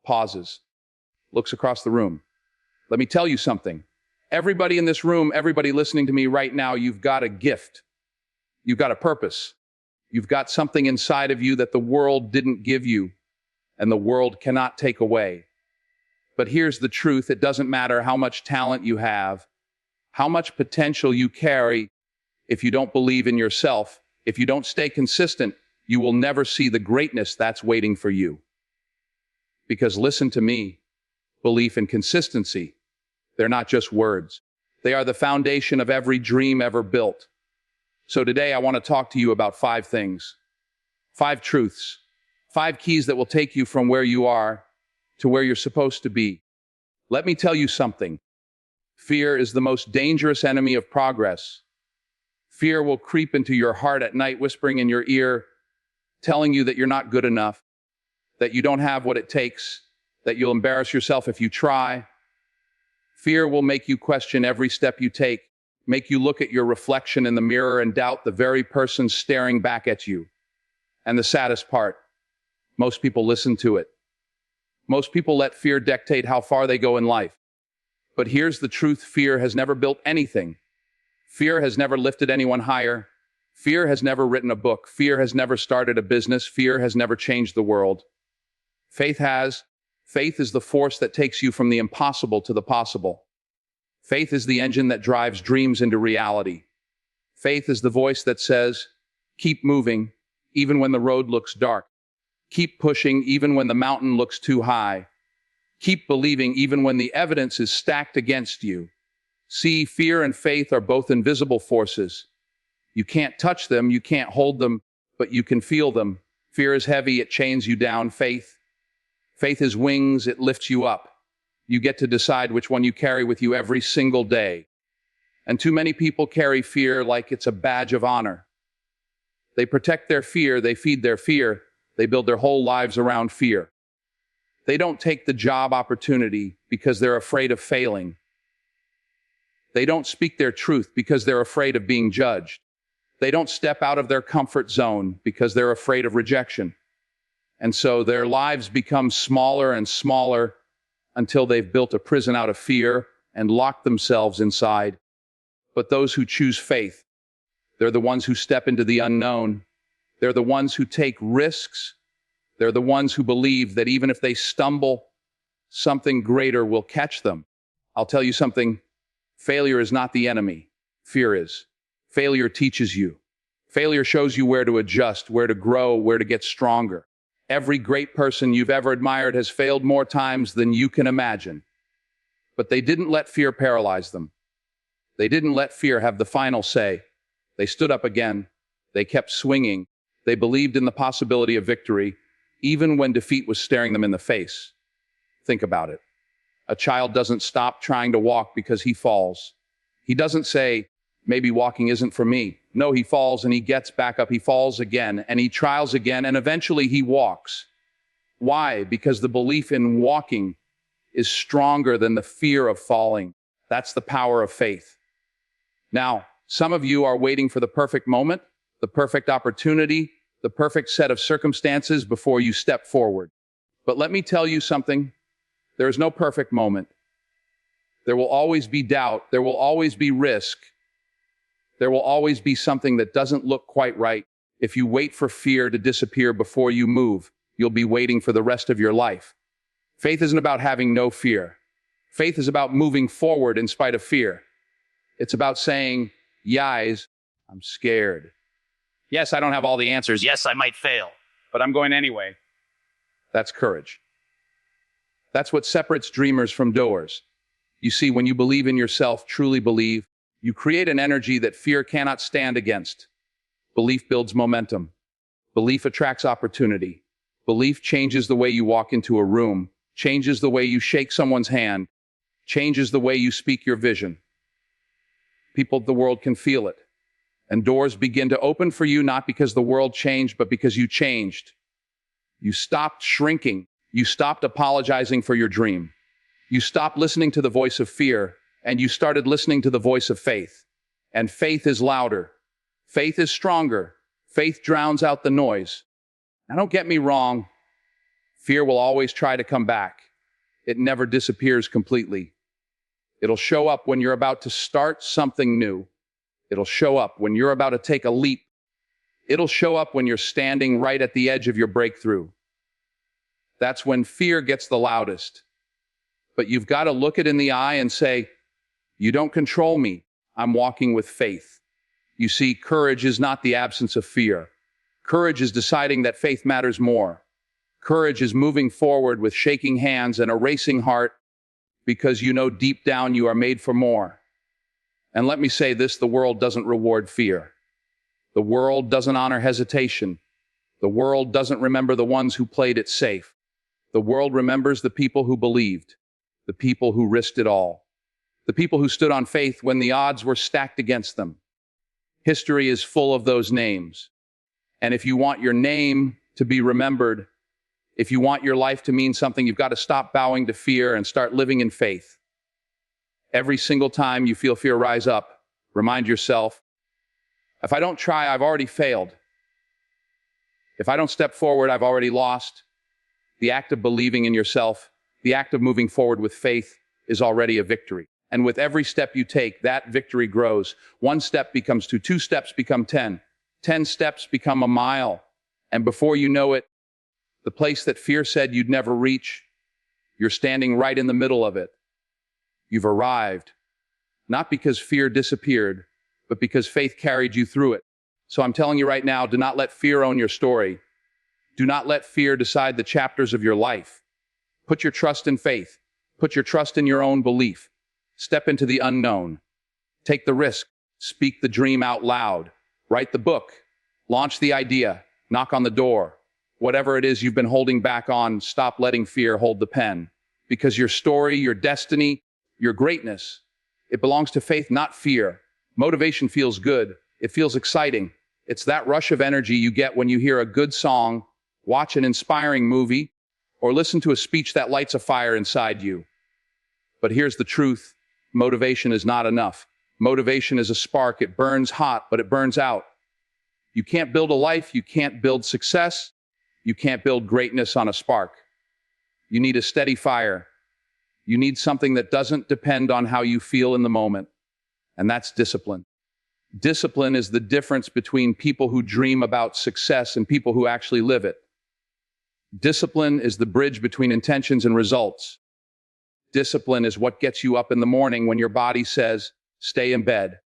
pauses, looks across the room. Let me tell you something. Everybody in this room, everybody listening to me right now, you've got a gift. You've got a purpose. You've got something inside of you that the world didn't give you and the world cannot take away. But here's the truth. It doesn't matter how much talent you have, how much potential you carry. If you don't believe in yourself, if you don't stay consistent, you will never see the greatness that's waiting for you. Because listen to me, belief and consistency, they're not just words. They are the foundation of every dream ever built. So today I want to talk to you about 5 things, 5 truths, 5 keys that will take you from where you are to where you're supposed to be. Let me tell you something. Fear is the most dangerous enemy of progress. Fear will creep into your heart at night, whispering in your ear, telling you that you're not good enough, that you don't have what it takes, that you'll embarrass yourself if you try. Fear will make you question every step you take, make you look at your reflection in the mirror and doubt the very person staring back at you. And the saddest part, most people listen to it. Most people let fear dictate how far they go in life. But here's the truth, fear has never built anything. Fear has never lifted anyone higher. Fear has never written a book. Fear has never started a business. Fear has never changed the world. Faith has. Faith is the force that takes you from the impossible to the possible. Faith is the engine that drives dreams into reality. Faith is the voice that says, keep moving, even when the road looks dark. Keep pushing, even when the mountain looks too high. Keep believing, even when the evidence is stacked against you. See, fear and faith are both invisible forces. You can't touch them, you can't hold them, but you can feel them. Fear is heavy, it chains you down. Faith is wings, it lifts you up. You get to decide which one you carry with you every single day. And too many people carry fear like it's a badge of honor. They protect their fear, they feed their fear, they build their whole lives around fear. They don't take the job opportunity because they're afraid of failing. They don't speak their truth because they're afraid of being judged. They don't step out of their comfort zone because they're afraid of rejection. And so their lives become smaller and smaller until they've built a prison out of fear and locked themselves inside. But those who choose faith, they're the ones who step into the unknown. They're the ones who take risks. They're the ones who believe that even if they stumble, something greater will catch them. I'll tell you something. Failure is not the enemy. Fear is. Failure teaches you. Failure shows you where to adjust, where to grow, where to get stronger. Every great person you've ever admired has failed more times than you can imagine. But they didn't let fear paralyze them. They didn't let fear have the final say. They stood up again. They kept swinging. They believed in the possibility of victory, even when defeat was staring them in the face. Think about it. A child doesn't stop trying to walk because he falls. He doesn't say, maybe walking isn't for me. No, he falls and he gets back up. He falls again and he trials again and eventually he walks. Why? Because the belief in walking is stronger than the fear of falling. That's the power of faith. Now, some of you are waiting for the perfect moment, the perfect opportunity, the perfect set of circumstances before you step forward. But let me tell you something. There is no perfect moment. There will always be doubt. There will always be risk. There will always be something that doesn't look quite right. If you wait for fear to disappear before you move, you'll be waiting for the rest of your life. Faith isn't about having no fear. Faith is about moving forward in spite of fear. It's about saying, "Yais, I'm scared. Yes, I don't have all the answers. Yes, I might fail, but I'm going anyway." That's courage. That's what separates dreamers from doers. You see, when you believe in yourself, truly believe, you create an energy that fear cannot stand against. Belief builds momentum. Belief attracts opportunity. Belief changes the way you walk into a room, changes the way you shake someone's hand, changes the way you speak your vision. People of the world can feel it. And doors begin to open for you, not because the world changed, but because you changed. You stopped shrinking. You stopped apologizing for your dream. You stopped listening to the voice of fear, and you started listening to the voice of faith. And faith is louder. Faith is stronger. Faith drowns out the noise. Now, don't get me wrong. Fear will always try to come back. It never disappears completely. It'll show up when you're about to start something new. It'll show up when you're about to take a leap. It'll show up when you're standing right at the edge of your breakthrough. That's when fear gets the loudest. But you've got to look it in the eye and say, "You don't control me. I'm walking with faith." You see, courage is not the absence of fear. Courage is deciding that faith matters more. Courage is moving forward with shaking hands and a racing heart because you know deep down you are made for more. And let me say this, the world doesn't reward fear. The world doesn't honor hesitation. The world doesn't remember the ones who played it safe. The world remembers the people who believed, the people who risked it all, the people who stood on faith when the odds were stacked against them. History is full of those names. And if you want your name to be remembered, if you want your life to mean something, you've got to stop bowing to fear and start living in faith. Every single time you feel fear rise up, remind yourself, if I don't try, I've already failed. If I don't step forward, I've already lost. The act of believing in yourself, the act of moving forward with faith is already a victory. And with every step you take, that victory grows. 1 step becomes 2, 2 steps become 10, 10 steps become a mile. And before you know it, the place that fear said you'd never reach, you're standing right in the middle of it. You've arrived, not because fear disappeared, but because faith carried you through it. So I'm telling you right now, do not let fear own your story. Do not let fear decide the chapters of your life. Put your trust in faith. Put your trust in your own belief. Step into the unknown. Take the risk. Speak the dream out loud. Write the book. Launch the idea. Knock on the door. Whatever it is you've been holding back on, stop letting fear hold the pen. Because your story, your destiny, your greatness, it belongs to faith, not fear. Motivation feels good. It feels exciting. It's that rush of energy you get when you hear a good song, watch an inspiring movie, or listen to a speech that lights a fire inside you. But here's the truth. Motivation is not enough. Motivation is a spark. It burns hot, but it burns out. You can't build a life. You can't build success. You can't build greatness on a spark. You need a steady fire. You need something that doesn't depend on how you feel in the moment. And that's discipline. Discipline is the difference between people who dream about success and people who actually live it. Discipline is the bridge between intentions and results. Discipline is what gets you up in the morning when your body says, stay in bed.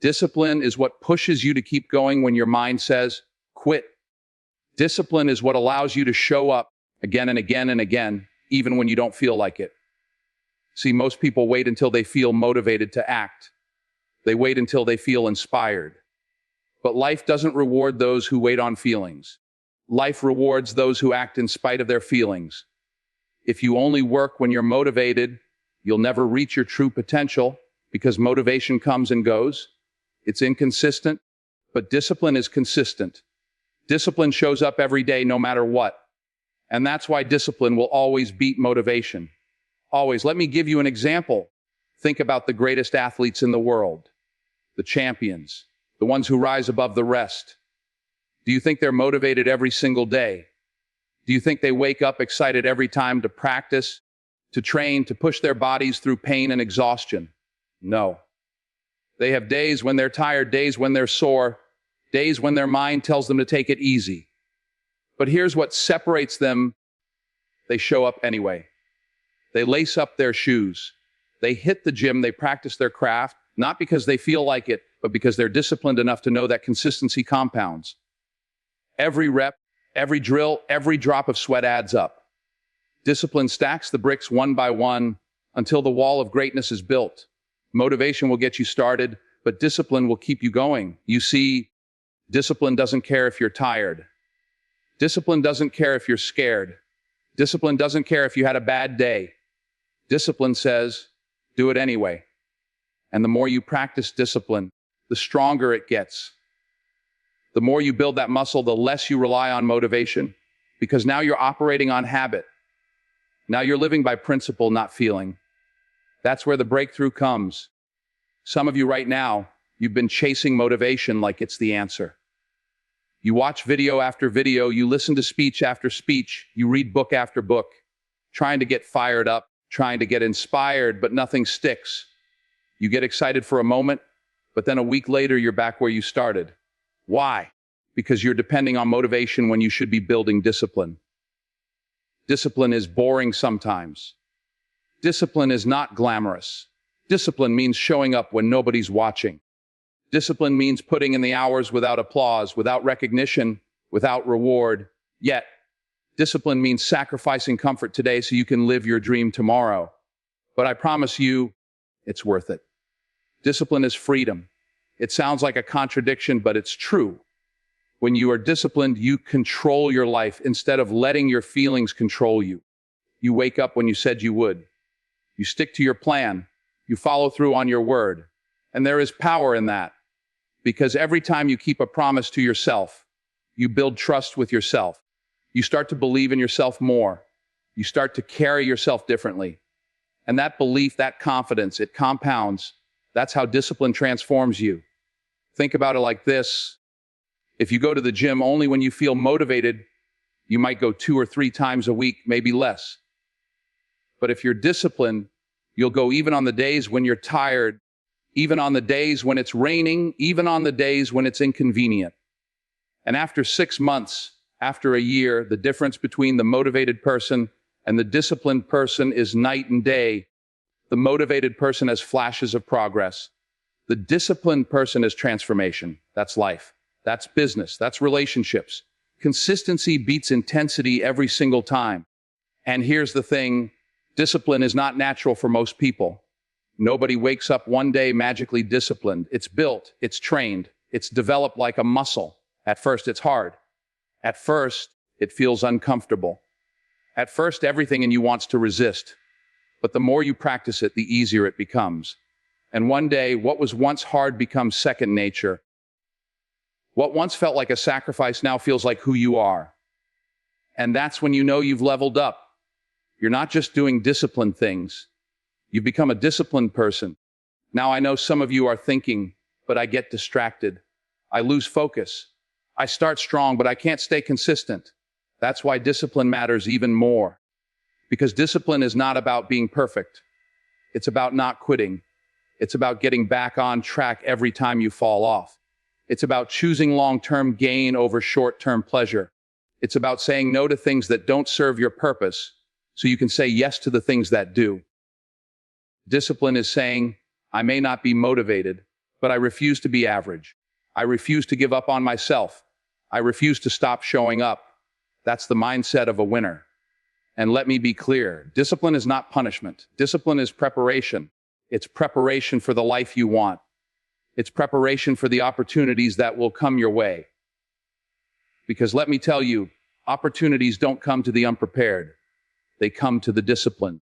Discipline is what pushes you to keep going when your mind says, quit. Discipline is what allows you to show up again and again and again, even when you don't feel like it. See, most people wait until they feel motivated to act. They wait until they feel inspired. But life doesn't reward those who wait on feelings. Life rewards those who act in spite of their feelings. If you only work when you're motivated, you'll never reach your true potential because motivation comes and goes. It's inconsistent, but discipline is consistent. Discipline shows up every day no matter what. And that's why discipline will always beat motivation. Always. Let me give you an example. Think about the greatest athletes in the world. The champions, the ones who rise above the rest. Do you think they're motivated every single day? Do you think they wake up excited every time to practice, to train, to push their bodies through pain and exhaustion? No. They have days when they're tired, days when they're sore, days when their mind tells them to take it easy. But here's what separates them. They show up anyway. They lace up their shoes. They hit the gym, they practice their craft, not because they feel like it, but because they're disciplined enough to know that consistency compounds. Every rep, every drill, every drop of sweat adds up. Discipline stacks the bricks one by one until the wall of greatness is built. Motivation will get you started, but discipline will keep you going. You see, discipline doesn't care if you're tired. Discipline doesn't care if you're scared. Discipline doesn't care if you had a bad day. Discipline says, do it anyway. And the more you practice discipline, the stronger it gets. The more you build that muscle, the less you rely on motivation, because now you're operating on habit. Now you're living by principle, not feeling. That's where the breakthrough comes. Some of you right now, you've been chasing motivation like it's the answer. You watch video after video, you listen to speech after speech, you read book after book, trying to get fired up, trying to get inspired, but nothing sticks. You get excited for a moment, but then a week later, you're back where you started. Why? Because you're depending on motivation when you should be building discipline. Discipline is boring sometimes. Discipline is not glamorous. Discipline means showing up when nobody's watching. Discipline means putting in the hours without applause, without recognition, without reward. Yet, discipline means sacrificing comfort today so you can live your dream tomorrow. But I promise you, it's worth it. Discipline is freedom. It sounds like a contradiction, but it's true. When you are disciplined, you control your life instead of letting your feelings control you. You wake up when you said you would. You stick to your plan. You follow through on your word. And there is power in that. Because every time you keep a promise to yourself, you build trust with yourself. You start to believe in yourself more. You start to carry yourself differently. And that belief, that confidence, it compounds. That's how discipline transforms you. Think about it like this. If you go to the gym only when you feel motivated, you might go 2 or 3 times a week, maybe less. But if you're disciplined, you'll go even on the days when you're tired, even on the days when it's raining, even on the days when it's inconvenient. And after 6 months, after a year, the difference between the motivated person and the disciplined person is night and day. The motivated person has flashes of progress. The disciplined person is transformation. That's life. That's business. That's relationships. Consistency beats intensity every single time. And here's the thing, discipline is not natural for most people. Nobody wakes up one day magically disciplined. It's built, it's trained, it's developed like a muscle. At first, it's hard. At first, it feels uncomfortable. At first, everything in you wants to resist. But the more you practice it, the easier it becomes. And one day, what was once hard becomes second nature. What once felt like a sacrifice now feels like who you are. And that's when you know you've leveled up. You're not just doing disciplined things. You've become a disciplined person. Now I know some of you are thinking, but I get distracted. I lose focus. I start strong, but I can't stay consistent. That's why discipline matters even more. Because discipline is not about being perfect. It's about not quitting. It's about getting back on track every time you fall off. It's about choosing long-term gain over short-term pleasure. It's about saying no to things that don't serve your purpose, so you can say yes to the things that do. Discipline is saying, I may not be motivated, but I refuse to be average. I refuse to give up on myself. I refuse to stop showing up. That's the mindset of a winner. And let me be clear, discipline is not punishment. Discipline is preparation. It's preparation for the life you want. It's preparation for the opportunities that will come your way. Because let me tell you, opportunities don't come to the unprepared. They come to the disciplined.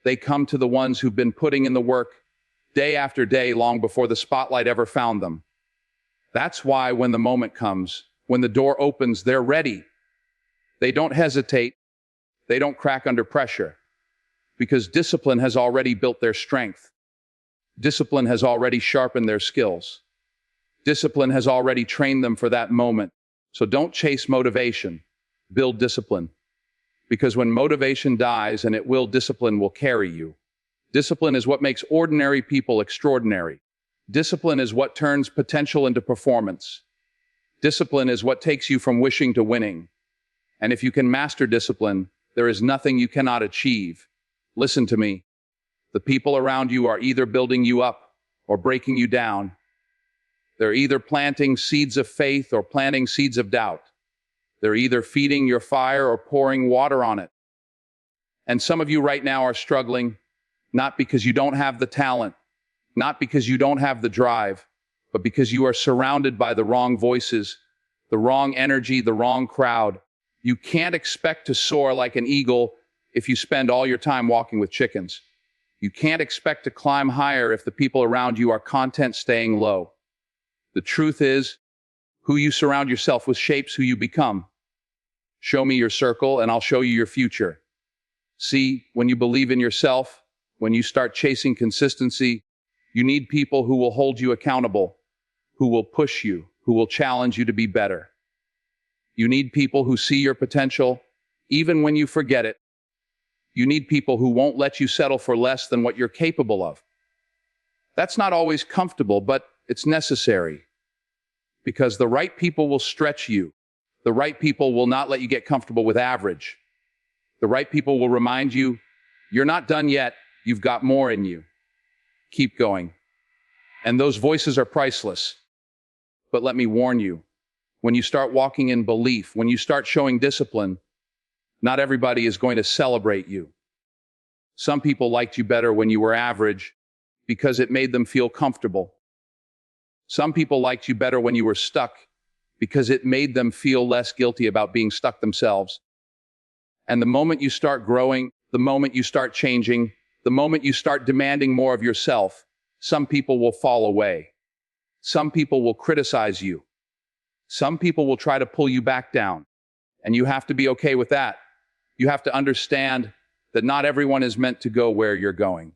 They come to the ones who've been putting in the work day after day long before the spotlight ever found them. That's why when the moment comes, when the door opens, they're ready. They don't hesitate. They don't crack under pressure. Because discipline has already built their strength. Discipline has already sharpened their skills. Discipline has already trained them for that moment. So don't chase motivation. Build discipline. Because when motivation dies, and it will, discipline will carry you. Discipline is what makes ordinary people extraordinary. Discipline is what turns potential into performance. Discipline is what takes you from wishing to winning. And if you can master discipline, there is nothing you cannot achieve. Listen to me. The people around you are either building you up or breaking you down. They're either planting seeds of faith or planting seeds of doubt. They're either feeding your fire or pouring water on it. And some of you right now are struggling, not because you don't have the talent, not because you don't have the drive, but because you are surrounded by the wrong voices, the wrong energy, the wrong crowd. You can't expect to soar like an eagle if you spend all your time walking with chickens. You can't expect to climb higher if the people around you are content staying low. The truth is, who you surround yourself with shapes who you become. Show me your circle and I'll show you your future. See, when you believe in yourself, when you start chasing consistency, you need people who will hold you accountable, who will push you, who will challenge you to be better. You need people who see your potential, even when you forget it. You need people who won't let you settle for less than what you're capable of. That's not always comfortable, but it's necessary. Because the right people will stretch you. The right people will not let you get comfortable with average. The right people will remind you, you're not done yet, you've got more in you. Keep going. And those voices are priceless. But let me warn you, when you start walking in belief, when you start showing discipline, not everybody is going to celebrate you. Some people liked you better when you were average because it made them feel comfortable. Some people liked you better when you were stuck because it made them feel less guilty about being stuck themselves. And the moment you start growing, the moment you start changing, the moment you start demanding more of yourself, some people will fall away. Some people will criticize you. Some people will try to pull you back down. And you have to be okay with that. You have to understand that not everyone is meant to go where you're going.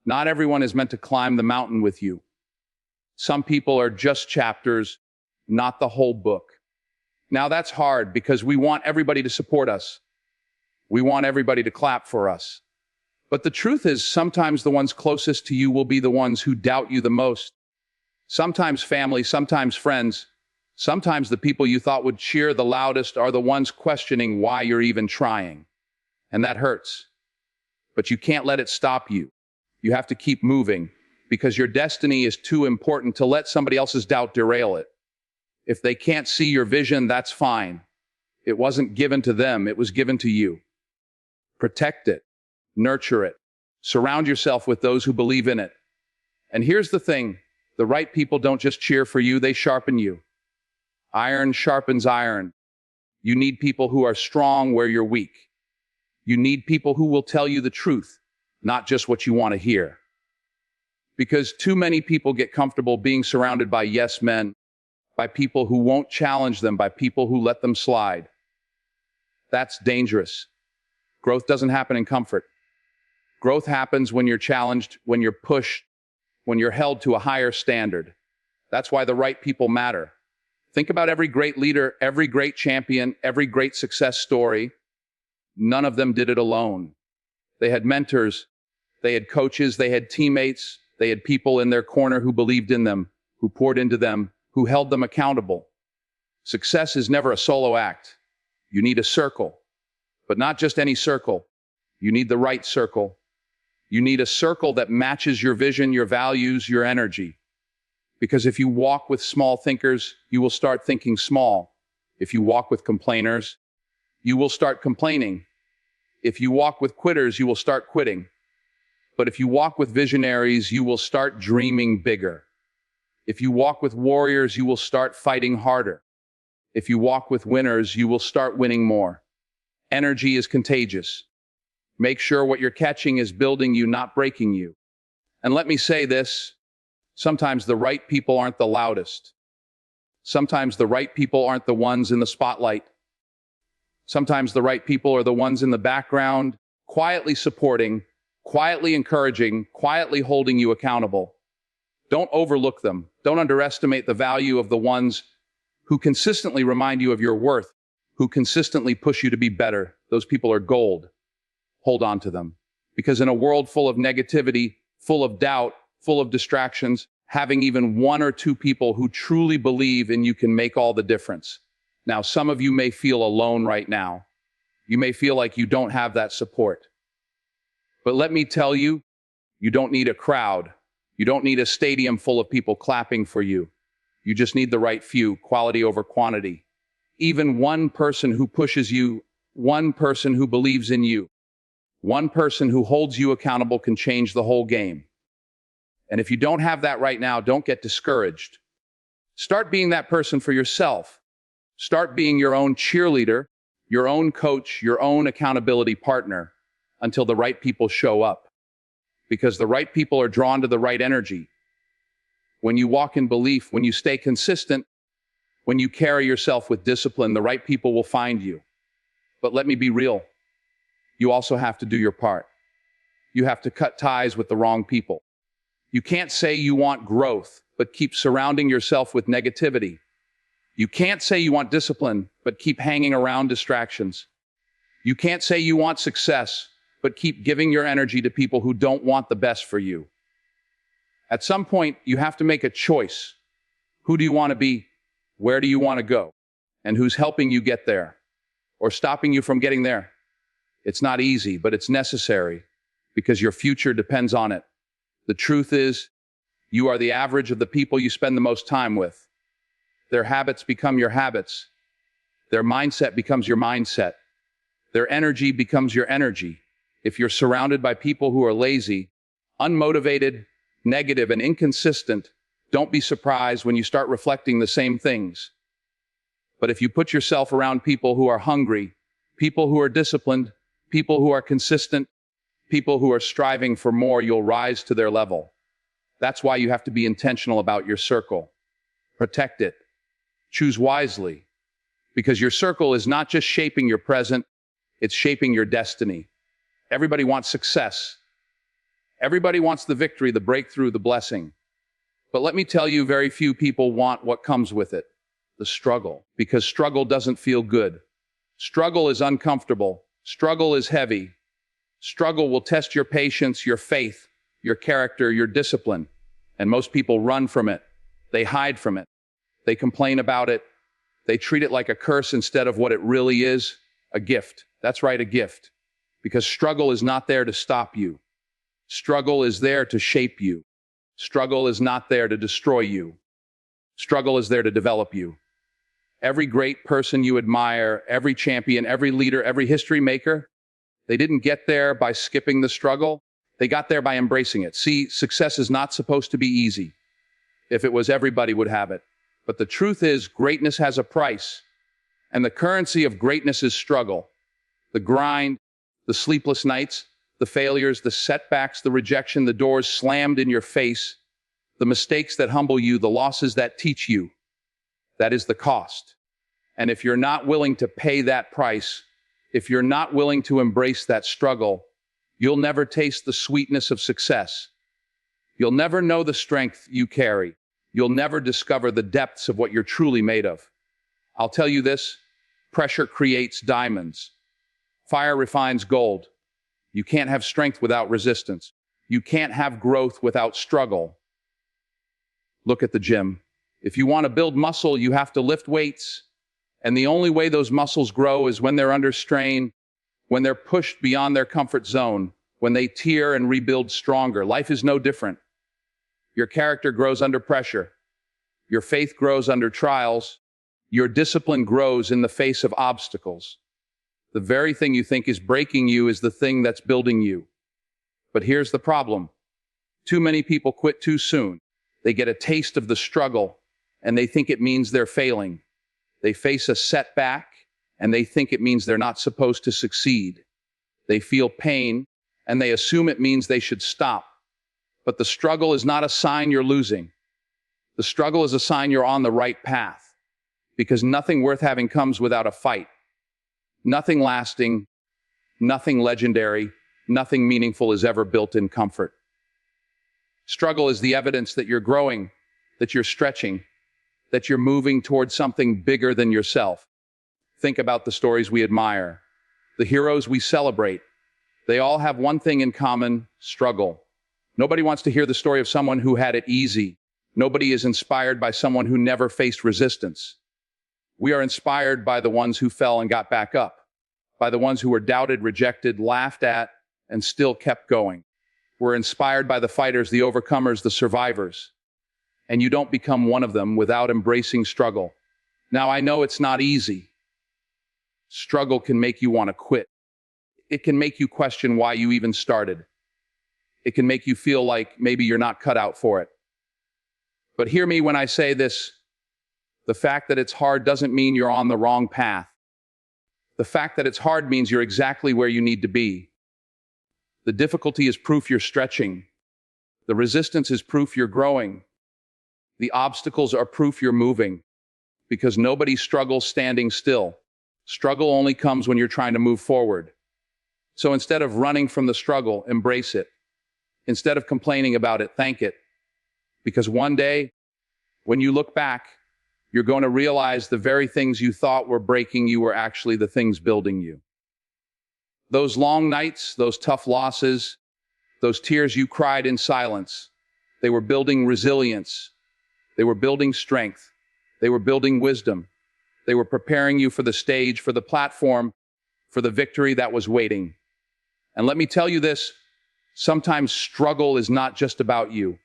Not everyone is meant to climb the mountain with you. Some people are just chapters, not the whole book. Now that's hard because we want everybody to support us. We want everybody to clap for us. But the truth is, sometimes the ones closest to you will be the ones who doubt you the most. Sometimes family, sometimes friends, sometimes the people you thought would cheer the loudest are the ones questioning why you're even trying. And that hurts. But you can't let it stop you. You have to keep moving because your destiny is too important to let somebody else's doubt derail it. If they can't see your vision, that's fine. It wasn't given to them, it was given to you. Protect it. Nurture it. Surround yourself with those who believe in it. And here's the thing, the right people don't just cheer for you, they sharpen you. Iron sharpens iron. You need people who are strong where you're weak. You need people who will tell you the truth, not just what you want to hear. Because too many people get comfortable being surrounded by yes men, by people who won't challenge them, by people who let them slide. That's dangerous. Growth doesn't happen in comfort. Growth happens when you're challenged, when you're pushed, when you're held to a higher standard. That's why the right people matter. Think about every great leader, every great champion, every great success story. None of them did it alone. They had mentors, they had coaches, they had teammates, they had people in their corner who believed in them, who poured into them, who held them accountable. Success is never a solo act. You need a circle, but not just any circle. You need the right circle. You need a circle that matches your vision, your values, your energy. Because if you walk with small thinkers, you will start thinking small. If you walk with complainers, you will start complaining. If you walk with quitters, you will start quitting. But if you walk with visionaries, you will start dreaming bigger. If you walk with warriors, you will start fighting harder. If you walk with winners, you will start winning more. Energy is contagious. Make sure what you're catching is building you, not breaking you. And let me say this, sometimes the right people aren't the loudest. Sometimes the right people aren't the ones in the spotlight. Sometimes the right people are the ones in the background, quietly supporting, quietly encouraging, quietly holding you accountable. Don't overlook them. Don't underestimate the value of the ones who consistently remind you of your worth, who consistently push you to be better. Those people are gold. Hold on to them. Because in a world full of negativity, full of doubt, full of distractions, having even one or two people who truly believe in you can make all the difference. Now, some of you may feel alone right now. You may feel like you don't have that support. But let me tell you, you don't need a crowd. You don't need a stadium full of people clapping for you. You just need the right few, quality over quantity. Even one person who pushes you, one person who believes in you, one person who holds you accountable can change the whole game. And if you don't have that right now, don't get discouraged. Start being that person for yourself. Start being your own cheerleader, your own coach, your own accountability partner until the right people show up. Because the right people are drawn to the right energy. When you walk in belief, when you stay consistent, when you carry yourself with discipline, the right people will find you. But let me be real. You also have to do your part. You have to cut ties with the wrong people. You can't say you want growth, but keep surrounding yourself with negativity. You can't say you want discipline, but keep hanging around distractions. You can't say you want success, but keep giving your energy to people who don't want the best for you. At some point, you have to make a choice. Who do you want to be? Where do you want to go? And who's helping you get there or stopping you from getting there? It's not easy, but it's necessary because your future depends on it. The truth is, you are the average of the people you spend the most time with. Their habits become your habits. Their mindset becomes your mindset. Their energy becomes your energy. If you're surrounded by people who are lazy, unmotivated, negative, and inconsistent, don't be surprised when you start reflecting the same things. But if you put yourself around people who are hungry, people who are disciplined, people who are consistent, people who are striving for more, you'll rise to their level. That's why you have to be intentional about your circle. Protect it. Choose wisely. Because your circle is not just shaping your present, it's shaping your destiny. Everybody wants success. Everybody wants the victory, the breakthrough, the blessing. But let me tell you, very few people want what comes with it, the struggle. Because struggle doesn't feel good. Struggle is uncomfortable. Struggle is heavy. Struggle will test your patience, your faith, your character, your discipline. And most people run from it. They hide from it. They complain about it. They treat it like a curse instead of what it really is, a gift. That's right, a gift. Because struggle is not there to stop you. Struggle is there to shape you. Struggle is not there to destroy you. Struggle is there to develop you. Every great person you admire, every champion, every leader, every history maker, they didn't get there by skipping the struggle. They got there by embracing it. See, success is not supposed to be easy. If it was, everybody would have it. But the truth is, greatness has a price. And the currency of greatness is struggle. The grind, the sleepless nights, the failures, the setbacks, the rejection, the doors slammed in your face, the mistakes that humble you, the losses that teach you. That is the cost. And if you're not willing to pay that price, if you're not willing to embrace that struggle, you'll never taste the sweetness of success. You'll never know the strength you carry. You'll never discover the depths of what you're truly made of. I'll tell you this, pressure creates diamonds. Fire refines gold. You can't have strength without resistance. You can't have growth without struggle. Look at the gym. If you want to build muscle, you have to lift weights. And the only way those muscles grow is when they're under strain, when they're pushed beyond their comfort zone, when they tear and rebuild stronger. Life is no different. Your character grows under pressure. Your faith grows under trials. Your discipline grows in the face of obstacles. The very thing you think is breaking you is the thing that's building you. But here's the problem. Too many people quit too soon. They get a taste of the struggle, and they think it means they're failing. They face a setback, and they think it means they're not supposed to succeed. They feel pain, and they assume it means they should stop. But the struggle is not a sign you're losing. The struggle is a sign you're on the right path. Because nothing worth having comes without a fight. Nothing lasting, nothing legendary, nothing meaningful is ever built in comfort. Struggle is the evidence that you're growing, that you're stretching, that you're moving towards something bigger than yourself. Think about the stories we admire, the heroes we celebrate. They all have one thing in common: struggle. Nobody wants to hear the story of someone who had it easy. Nobody is inspired by someone who never faced resistance. We are inspired by the ones who fell and got back up, by the ones who were doubted, rejected, laughed at, and still kept going. We're inspired by the fighters, the overcomers, the survivors. And you don't become one of them without embracing struggle. Now, I know it's not easy. Struggle can make you want to quit. It can make you question why you even started. It can make you feel like maybe you're not cut out for it. But hear me when I say this. The fact that it's hard doesn't mean you're on the wrong path. The fact that it's hard means you're exactly where you need to be. The difficulty is proof you're stretching. The resistance is proof you're growing. The obstacles are proof you're moving. Because nobody struggles standing still. Struggle only comes when you're trying to move forward. So instead of running from the struggle, embrace it. Instead of complaining about it, thank it. Because one day, when you look back, You're going to realize the very things you thought were breaking you were actually the things building you. Those long nights, those tough losses, those tears you cried in silence, they were building resilience. They were building strength. They were building wisdom. They were preparing you for the stage, for the platform, for the victory that was waiting. And let me tell you this, sometimes struggle is not just about you.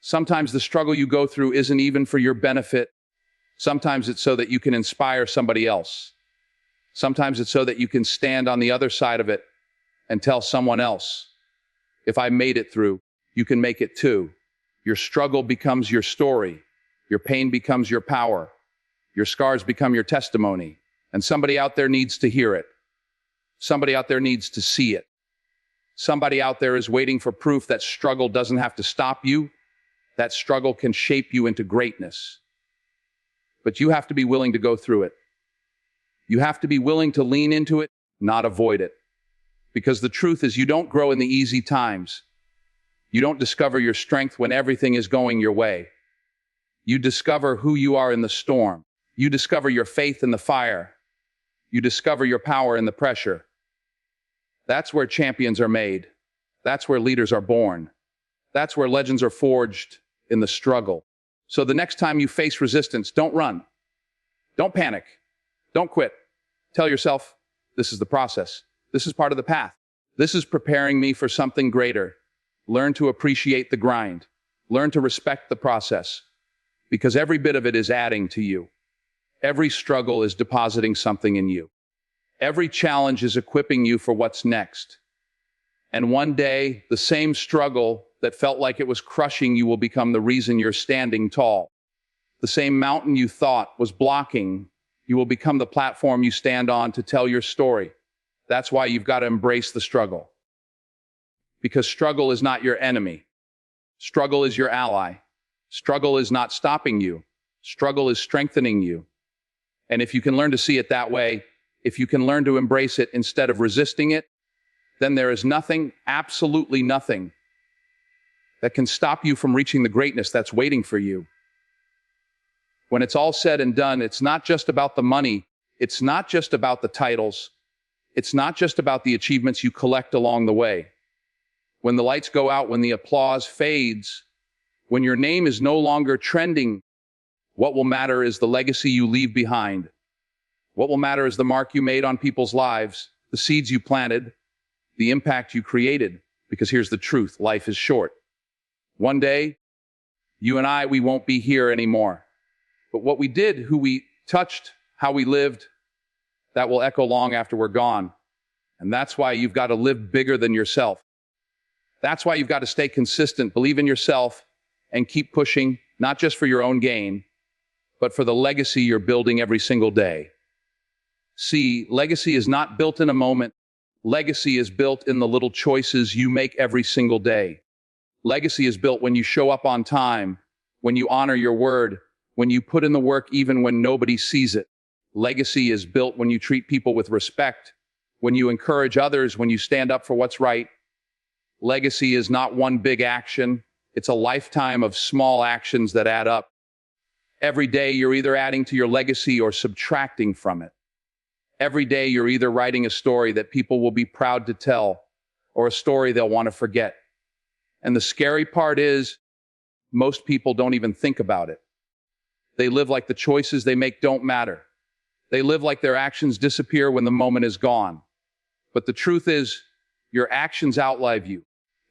Sometimes the struggle you go through isn't even for your benefit. Sometimes it's so that you can inspire somebody else. Sometimes it's so that you can stand on the other side of it and tell someone else, if I made it through, you can make it too. Your struggle becomes your story. Your pain becomes your power. Your scars become your testimony. And somebody out there needs to hear it. Somebody out there needs to see it. Somebody out there is waiting for proof that struggle doesn't have to stop you. That struggle can shape you into greatness. But you have to be willing to go through it. You have to be willing to lean into it, not avoid it. Because the truth is, you don't grow in the easy times. You don't discover your strength when everything is going your way. You discover who you are in the storm. You discover your faith in the fire. You discover your power in the pressure. That's where champions are made. That's where leaders are born. That's where legends are forged, in the struggle. So the next time you face resistance, don't run. Don't panic. Don't quit. Tell yourself, this is the process. This is part of the path. This is preparing me for something greater. Learn to appreciate the grind. Learn to respect the process. Because every bit of it is adding to you. Every struggle is depositing something in you. Every challenge is equipping you for what's next. And one day, the same struggle that felt like it was crushing you will become the reason you're standing tall. The same mountain you thought was blocking, you will become the platform you stand on to tell your story. That's why you've got to embrace the struggle. Because struggle is not your enemy. Struggle is your ally. Struggle is not stopping you. Struggle is strengthening you. And if you can learn to see it that way, if you can learn to embrace it instead of resisting it, then there is nothing, absolutely nothing, that can stop you from reaching the greatness that's waiting for you. When it's all said and done, it's not just about the money. It's not just about the titles. It's not just about the achievements you collect along the way. When the lights go out, when the applause fades, when your name is no longer trending, what will matter is the legacy you leave behind. What will matter is the mark you made on people's lives, the seeds you planted, the impact you created. Because here's the truth, life is short. One day, you and I, we won't be here anymore. But what we did, who we touched, how we lived, that will echo long after we're gone. And that's why you've got to live bigger than yourself. That's why you've got to stay consistent, believe in yourself, and keep pushing, not just for your own gain, but for the legacy you're building every single day. See, legacy is not built in a moment. Legacy is built in the little choices you make every single day. Legacy is built when you show up on time, when you honor your word, when you put in the work even when nobody sees it. Legacy is built when you treat people with respect, when you encourage others, when you stand up for what's right. Legacy is not one big action. It's a lifetime of small actions that add up. Every day you're either adding to your legacy or subtracting from it. Every day you're either writing a story that people will be proud to tell or a story they'll want to forget. And the scary part is, most people don't even think about it. They live like the choices they make don't matter. They live like their actions disappear when the moment is gone. But the truth is, your actions outlive you.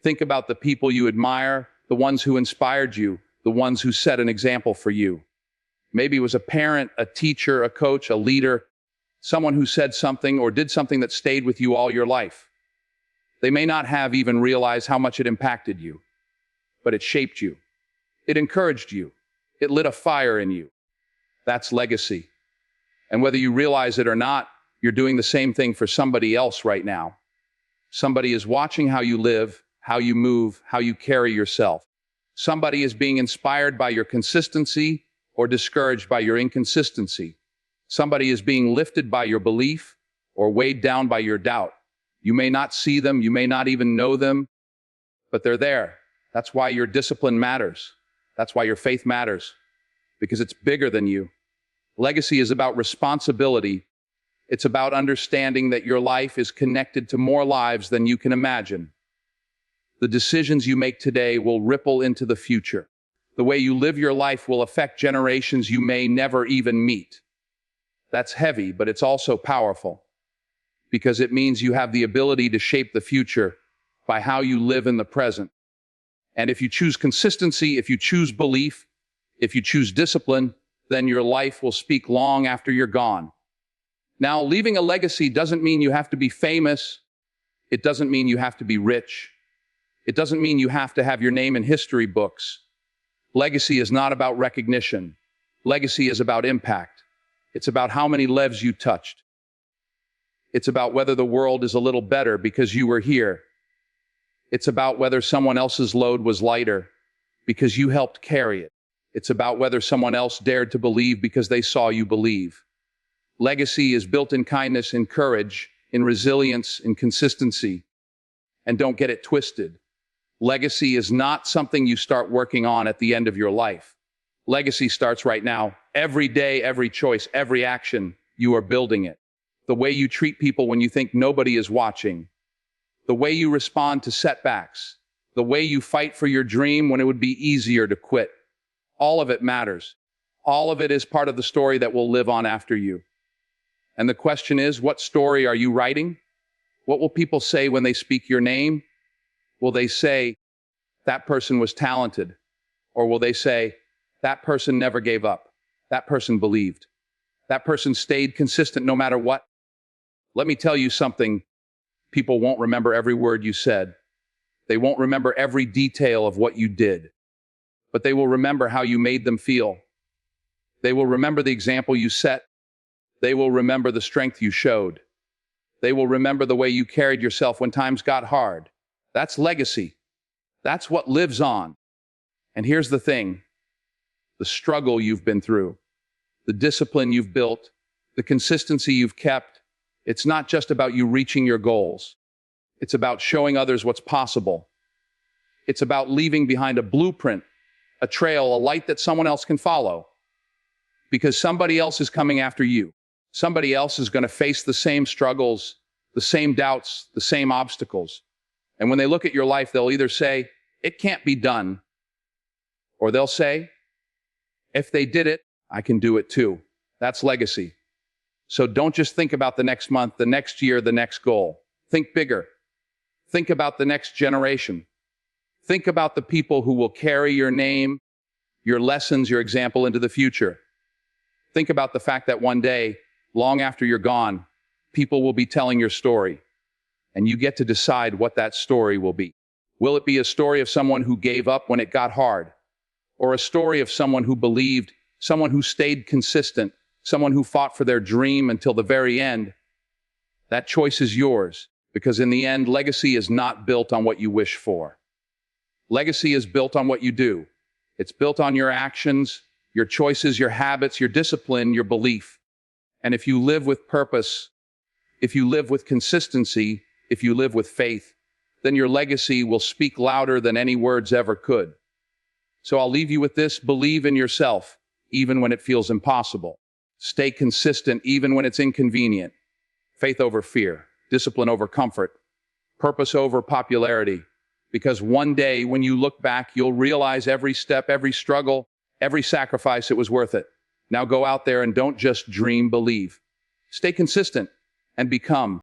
Think about the people you admire, the ones who inspired you, the ones who set an example for you. Maybe it was a parent, a teacher, a coach, a leader, someone who said something or did something that stayed with you all your life. They may not have even realized how much it impacted you, but it shaped you. It encouraged you. It lit a fire in you. That's legacy. And whether you realize it or not, you're doing the same thing for somebody else right now. Somebody is watching how you live, how you move, how you carry yourself. Somebody is being inspired by your consistency or discouraged by your inconsistency. Somebody is being lifted by your belief or weighed down by your doubt. You may not see them, you may not even know them, but they're there. That's why your discipline matters. That's why your faith matters, because it's bigger than you. Legacy is about responsibility. It's about understanding that your life is connected to more lives than you can imagine. The decisions you make today will ripple into the future. The way you live your life will affect generations you may never even meet. That's heavy, but it's also powerful, because it means you have the ability to shape the future by how you live in the present. And if you choose consistency, if you choose belief, if you choose discipline, then your life will speak long after you're gone. Now, leaving a legacy doesn't mean you have to be famous. It doesn't mean you have to be rich. It doesn't mean you have to have your name in history books. Legacy is not about recognition. Legacy is about impact. It's about how many lives you touched. It's about whether the world is a little better because you were here. It's about whether someone else's load was lighter because you helped carry it. It's about whether someone else dared to believe because they saw you believe. Legacy is built in kindness, in courage, in resilience, in consistency. And don't get it twisted. Legacy is not something you start working on at the end of your life. Legacy starts right now. Every day, every choice, every action, you are building it. The way you treat people when you think nobody is watching. The way you respond to setbacks. The way you fight for your dream when it would be easier to quit. All of it matters. All of it is part of the story that will live on after you. And the question is, what story are you writing? What will people say when they speak your name? Will they say, that person was talented? Or will they say, that person never gave up? That person believed. That person stayed consistent no matter what? Let me tell you something. People won't remember every word you said. They won't remember every detail of what you did. But they will remember how you made them feel. They will remember the example you set. They will remember the strength you showed. They will remember the way you carried yourself when times got hard. That's legacy. That's what lives on. And here's the thing. The struggle you've been through, the discipline you've built, the consistency you've kept, it's not just about you reaching your goals. It's about showing others what's possible. It's about leaving behind a blueprint, a trail, a light that someone else can follow. Because somebody else is coming after you. Somebody else is going to face the same struggles, the same doubts, the same obstacles. And when they look at your life, they'll either say, it can't be done. Or they'll say, if they did it, I can do it too. That's legacy. So don't just think about the next month, the next year, the next goal. Think bigger. Think about the next generation. Think about the people who will carry your name, your lessons, your example into the future. Think about the fact that one day, long after you're gone, people will be telling your story, and you get to decide what that story will be. Will it be a story of someone who gave up when it got hard? Or a story of someone who believed, someone who stayed consistent, someone who fought for their dream until the very end? That choice is yours, because in the end, legacy is not built on what you wish for. Legacy is built on what you do. It's built on your actions, your choices, your habits, your discipline, your belief. And if you live with purpose, if you live with consistency, if you live with faith, then your legacy will speak louder than any words ever could. So I'll leave you with this: believe in yourself, even when it feels impossible. Stay consistent, even when it's inconvenient. Faith over fear, discipline over comfort, purpose over popularity. Because one day when you look back, you'll realize every step, every struggle, every sacrifice, it was worth it. Now go out there and don't just dream, believe. Stay consistent and become